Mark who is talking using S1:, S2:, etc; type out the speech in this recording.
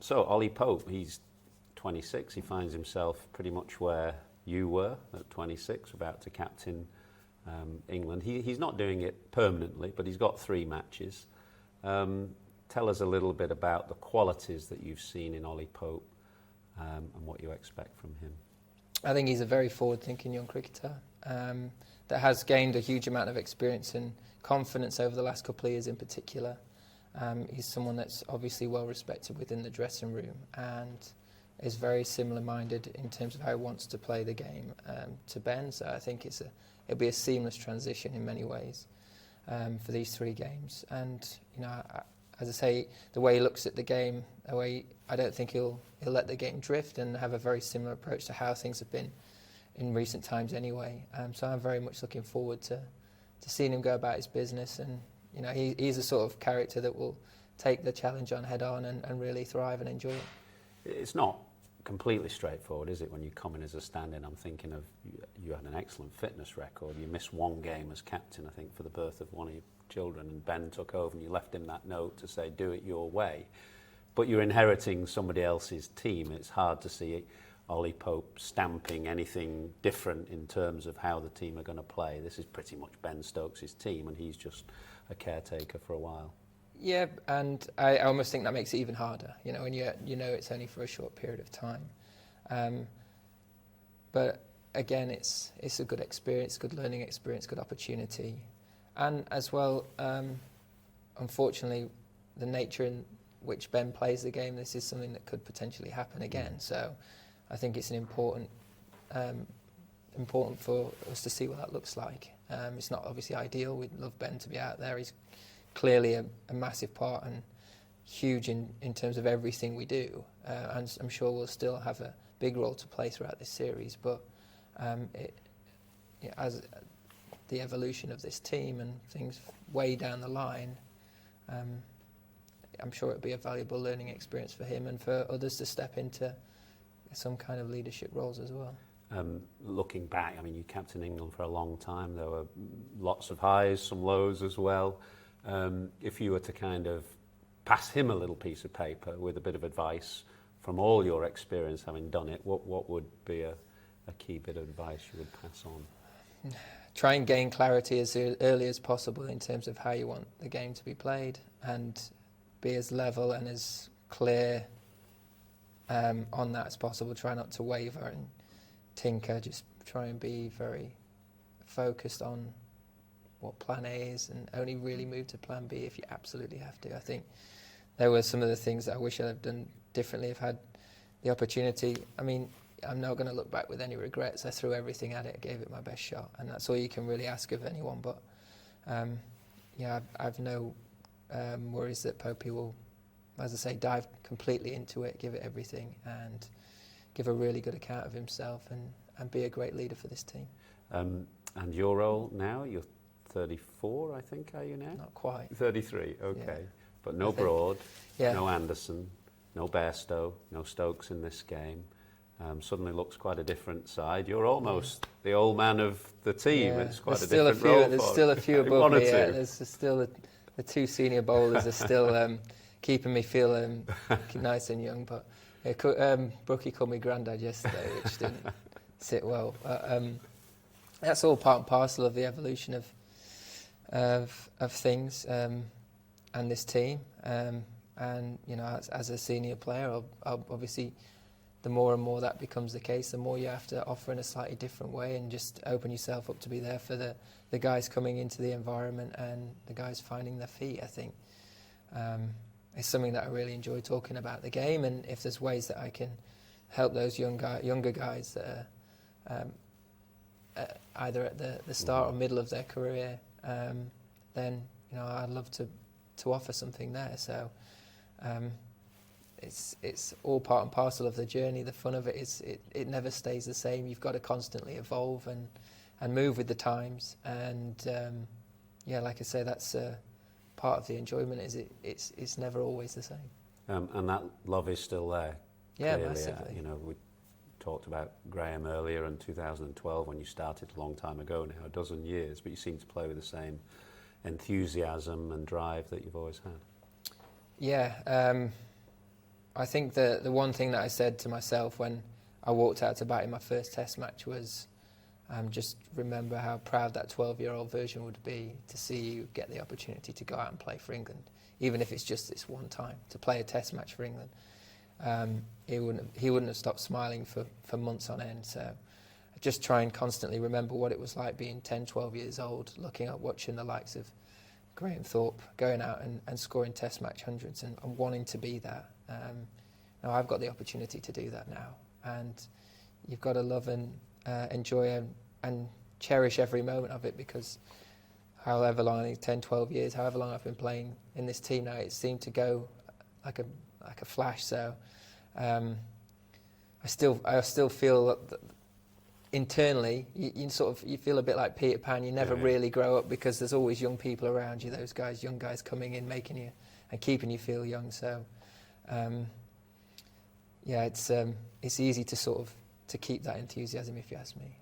S1: So Ollie Pope, he's 26. He finds himself pretty much where you were at 26, about to captain England. He's not doing it permanently, but he's got 3 matches. Tell us a little bit about the qualities that you've seen in Ollie Pope and what you expect from him.
S2: I think he's a very forward-thinking young cricketer that has gained a huge amount of experience and confidence over the last couple of years in particular. He's someone that's obviously well respected within the dressing room and is very similar-minded in terms of how he wants to play the game to Ben. So I think it'll be a seamless transition in many ways for these 3 games. And as I say, the way he looks at the game, I don't think he'll let the game drift and have a very similar approach to how things have been in recent times anyway. So I'm very much looking forward to seeing him go about his business. And he's a sort of character that will take the challenge on head on and really thrive and enjoy it.
S1: It's not completely straightforward, is it, when you come in as a stand-in? I'm thinking of, you had an excellent fitness record. You missed 1 game as captain, I think, for the birth of one of your children, and Ben took over and you left him that note to say, do it your way. But you're inheriting somebody else's team. It's hard to see Ollie Pope stamping anything different in terms of how the team are going to play. This is pretty much Ben Stokes' team, and he's just a caretaker for a while. Yeah,
S2: and I almost think that makes it even harder, when it's only for a short period of time. But again, it's a good experience, good learning experience, good opportunity. And as well, unfortunately, the nature in which Ben plays the game, this is something that could potentially happen again. So I think it's important for us to see what that looks like. It's not obviously ideal. We'd love Ben to be out there. He's clearly a massive part and huge in terms of everything we do. And I'm sure we'll still have a big role to play throughout this series. But as the evolution of this team and things way down the line, I'm sure it'll be a valuable learning experience for him and for others to step into some kind of leadership roles as well.
S1: Looking back, you captained England for a long time. There were lots of highs, some lows as well. If you were to kind of pass him a little piece of paper with a bit of advice from all your experience having done it, what would be a key bit of advice you would pass on?
S2: Try and gain clarity as early as possible in terms of how you want the game to be played, and be as level and as clear on that as possible. Try not to waver and tinker. Just try and be very focused on what plan A is and only really move to plan B if you absolutely have to. I think there were some of the things that I wish I'd have done differently if I had the opportunity. I'm not going to look back with any regrets. I threw everything at it, gave it my best shot, and that's all you can really ask of anyone. But I've no worries that Popey will, as I say, dive completely into it, give it everything, and give a really good account of himself and be a great leader for this team.
S1: And your role now, you're 34, I think, are you now?
S2: Not quite.
S1: 33, okay. Yeah. But no Broad, no Anderson, no Bairstow, no Stokes in this game. Suddenly looks quite a different side. You're almost the old man of the team. Yeah. It's quite a different role.
S2: There's still a few above me. Yeah. There's still the 2 senior bowlers are still keeping me feeling nice and young. But Brookie called me granddad yesterday, which didn't sit well. But, that's all part and parcel of the evolution of things and this team. And as a senior player, I'll obviously, the more and more that becomes the case, the more you have to offer in a slightly different way and just open yourself up to be there for the guys coming into the environment and the guys finding their feet. I think it's something that I really enjoy talking about the game, and if there's ways that I can help those younger guys that are either at the start or middle of their career, then I'd love to offer something there. So it's all part and parcel of the journey. The fun of it is it never stays the same. You've got to constantly evolve and move with the times. And like I say, that's part of the enjoyment. Is it's never always the same.
S1: And that love is still there.
S2: Yeah,
S1: clearly.
S2: massively.
S1: We talked about Graham earlier in 2012 when you started a long time ago now, a dozen years, but you seem to play with the same enthusiasm and drive that you've always had.
S2: Yeah, I think the one thing that I said to myself when I walked out to bat in my first Test match was, just remember how proud that 12-year-old version would be to see you get the opportunity to go out and play for England, even if it's just this one time, to play a Test match for England. He wouldn't have stopped smiling for months on end. So I just try and constantly remember what it was like being 10, 12 years old, looking at watching the likes of Graham Thorpe going out and scoring Test match hundreds and wanting to be there. Now I've got the opportunity to do that now, and you've got to love and enjoy and cherish every moment of it, because however long, 10, 12 years, however long I've been playing in this team now, it seemed to go like a flash. So I still feel that internally you feel a bit like Peter Pan. You never really grow up because there's always young people around you, young guys coming in, making you and keeping you feel young. So it's easy to to keep that enthusiasm, if you ask me.